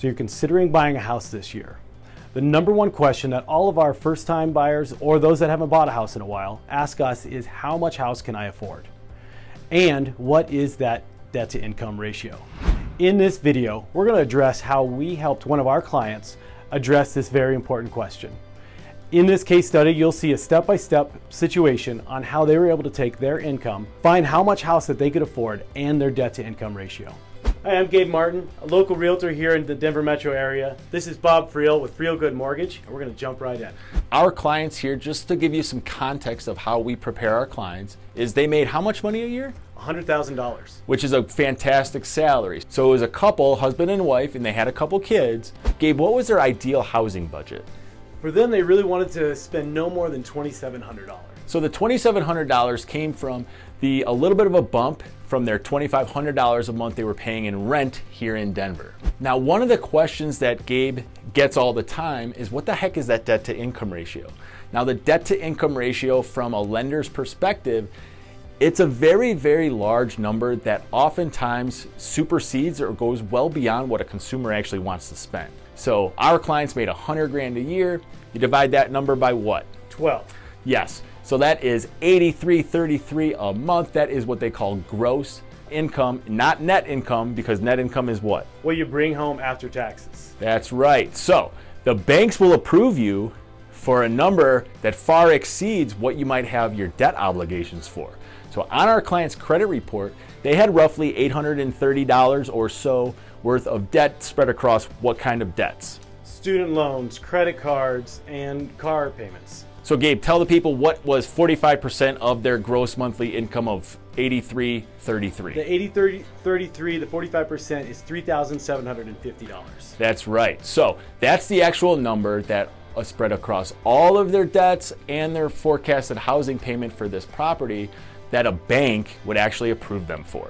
So you're considering buying a house this year. The number one question that all of our first-time buyers or those that haven't bought a house in a while ask us is, how much house can I afford? And what is that debt-to-income ratio? In this video, we're going to address how we helped one of our clients address this very important question. In this case study, you'll see a step-by-step situation on how they were able to take their income, find how much house that they could afford, and their debt-to-income ratio. Hi, I'm Gabe Martin, a local realtor here in the Denver metro area. This is Bob Friel with Friel Good Mortgage, and we're going to jump right in. Our clients here, just to give you some context of how we prepare our clients, is they made how much money a year? $100,000. Which is a fantastic salary. So it was a couple, husband and wife, and they had a couple kids. Gabe, what was their ideal housing budget? For them, they really wanted to spend no more than $2,700. So the $2,700 came from a little bit of a bump from their $2,500 a month they were paying in rent here in Denver. Now, one of the questions that Gabe gets all the time is, what the heck is that debt to income ratio? Now, the debt to income ratio from a lender's perspective, it's a very, very large number that oftentimes supersedes or goes well beyond what a consumer actually wants to spend. So our clients made $100,000 a year. You divide that number by what? 12. Yes. So that is $83.33 a month. That is what they call gross income, not net income, because net income is what? What you bring home after taxes. That's right. So the banks will approve you for a number that far exceeds what you might have your debt obligations for. So on our client's credit report, they had roughly $830 or so worth of debt spread across what kind of debts? Student loans, credit cards, and car payments. So Gabe, tell the people what was 45% of their gross monthly income of $83.33. The $83.33, the 45% is $3,750. That's right. So that's the actual number that spread across all of their debts and their forecasted housing payment for this property that a bank would actually approve them for.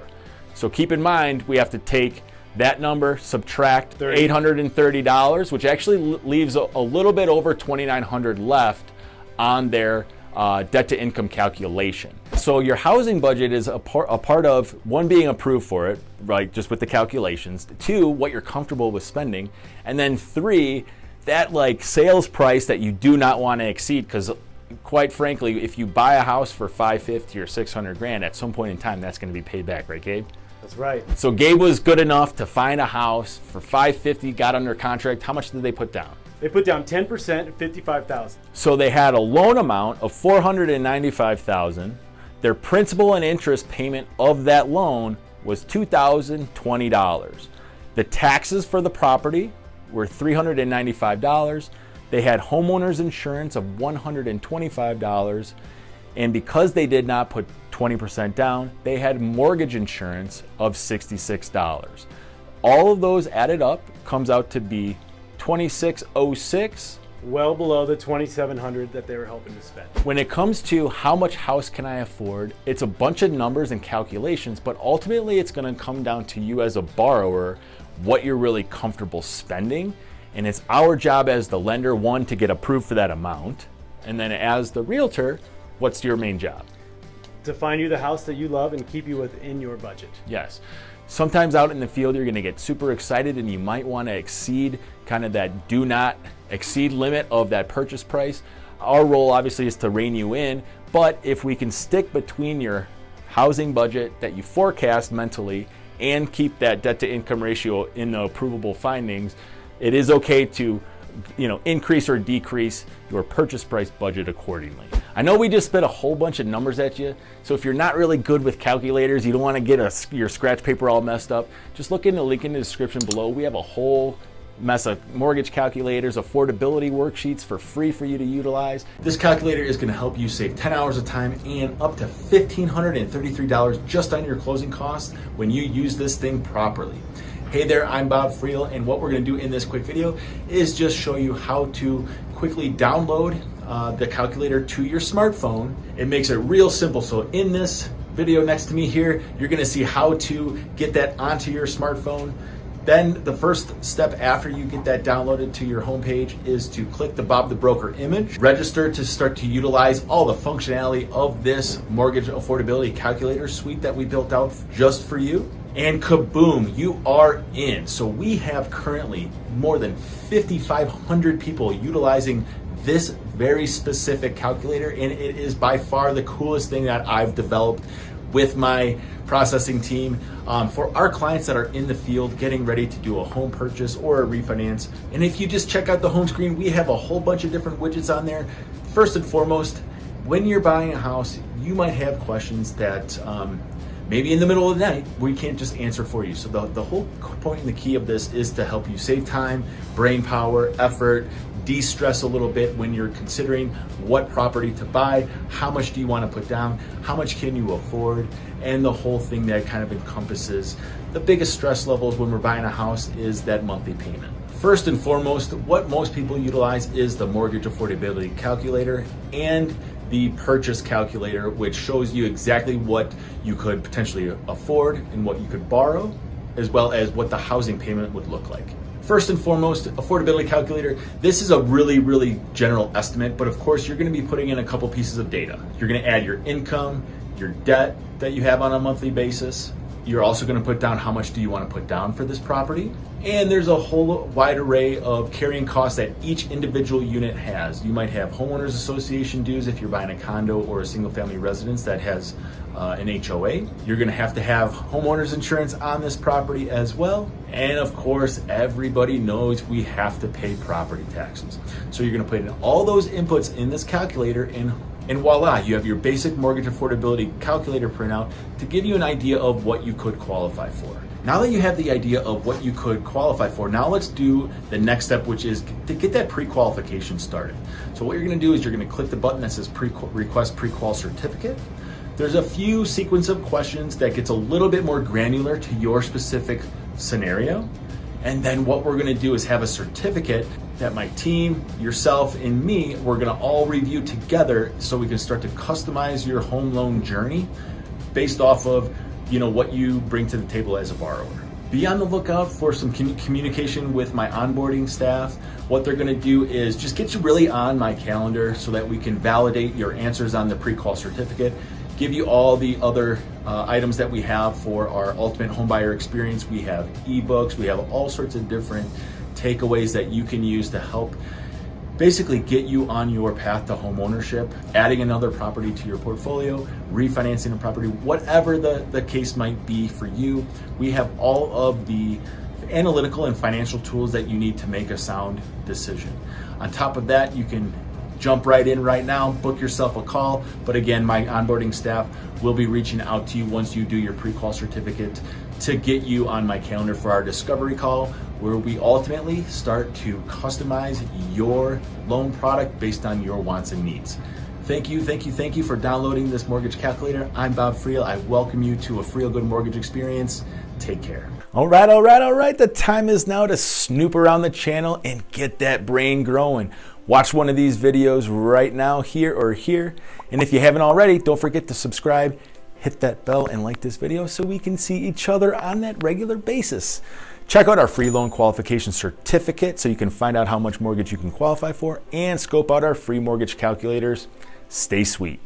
So keep in mind, we have to take that number, subtract $830, which actually leaves a little bit over $2,900 left on their debt to income calculation. So your housing budget is a part of, one, being approved for it, right, just with the calculations, two, what you're comfortable with spending, and then three, that like sales price that you do not want to exceed, because quite frankly, if you buy a house for $550 or $600,000, at some point in time, that's going to be paid back, right, Gabe? That's right. So Gabe was good enough to find a house for $550, got under contract. How much did they put down? They put down 10%, $55,000. So they had a loan amount of $495,000. Their principal and interest payment of that loan was $2,020. The taxes for the property were $395. They had homeowners insurance of $125. And because they did not put 20% down, they had mortgage insurance of $66. All of those added up comes out to be $2,606. Well below the $2,700 that they were hoping to spend. When it comes to how much house can I afford, it's a bunch of numbers and calculations, but ultimately it's going to come down to you as a borrower, what you're really comfortable spending. And it's our job as the lender, one, to get approved for that amount. And then as the realtor, what's your main job? To find you the house that you love and keep you within your budget. Yes. Sometimes out in the field, you're going to get super excited and you might want to exceed kind of that do not exceed limit of that purchase price. Our role obviously is to rein you in, but if we can stick between your housing budget that you forecast mentally and keep that debt to income ratio in the approvable findings, it is okay to increase or decrease your purchase price budget accordingly. I know we just spit a whole bunch of numbers at you, so if you're not really good with calculators, you don't want to get your scratch paper all messed up, just look in the link in the description below. We have a whole mess of mortgage calculators, affordability worksheets for free for you to utilize. This calculator is going to help you save 10 hours of time and up to $1,533 just on your closing costs when you use this thing properly. Hey there, I'm Bob Friel, and what we're going to do in this quick video is just show you how to quickly download the calculator to your smartphone. It makes it real simple. So in this video next to me here, you're going to see how to get that onto your smartphone. Then the first step after you get that downloaded to your homepage is to click the Bob the Broker image, register to start to utilize all the functionality of this mortgage affordability calculator suite that we built out just for you. And kaboom, you are in. So we have currently more than 5,500 people utilizing this very specific calculator, and it is by far the coolest thing that I've developed with my processing team for our clients that are in the field getting ready to do a home purchase or a refinance. And if you just check out the home screen, we have a whole bunch of different widgets on there. First and foremost, when you're buying a house, you might have questions that maybe in the middle of the night we can't just answer for you. So the whole point and the key of this is to help you save time, brain power, effort, de-stress a little bit when you're considering what property to buy, how much do you want to put down, how much can you afford, and the whole thing that kind of encompasses the biggest stress levels when we're buying a house is that monthly payment. First and foremost, what most people utilize is the mortgage affordability calculator and the purchase calculator, which shows you exactly what you could potentially afford and what you could borrow, as well as what the housing payment would look like. First and foremost, affordability calculator. This is a really general estimate, but of course you're going to be putting in a couple pieces of data. You're going to add your income, your debt that you have on a monthly basis. You're also going to put down how much do you want to put down for this property. And there's a whole wide array of carrying costs that each individual unit has. You might have homeowners association dues if you're buying a condo or a single family residence that has an HOA. You're going to have homeowners insurance on this property as well. And of course, everybody knows we have to pay property taxes. So you're going to put in all those inputs in this calculator, and voila, you have your basic mortgage affordability calculator printout to give you an idea of what you could qualify for. Now that you have the idea of what you could qualify for, now let's do the next step, which is to get that pre-qualification started. So what you're going to do is you're going to click the button that says request pre-qual certificate. There's a few sequence of questions that gets a little bit more granular to your specific scenario. And then what we're going to do is have a certificate that my team, yourself, and me, we're going to all review together so we can start to customize your home loan journey based off of what you bring to the table as a borrower. Be on the lookout for some communication with my onboarding staff. What they're going to do is just get you really on my calendar so that we can validate your answers on the pre-qual certificate, give you all the other items that we have for our ultimate homebuyer experience. We have ebooks, we have all sorts of different takeaways that you can use to help basically get you on your path to home ownership, adding another property to your portfolio, refinancing a property, whatever the case might be for you. We have all of the analytical and financial tools that you need to make a sound decision. On top of that, you can jump right in right now, book yourself a call. But again, my onboarding staff will be reaching out to you once you do your pre-qual certificate to get you on my calendar for our discovery call, where we ultimately start to customize your loan product based on your wants and needs. Thank you for downloading this mortgage calculator. I'm Bob Friel. I welcome you to a Friel Good Mortgage experience. Take care. All right. The time is now to snoop around the channel and get that brain growing. Watch one of these videos right now, here or here. And if you haven't already, don't forget to subscribe, hit that bell, and like this video so we can see each other on that regular basis. Check out our free loan qualification certificate so you can find out how much mortgage you can qualify for, and scope out our free mortgage calculators. Stay sweet.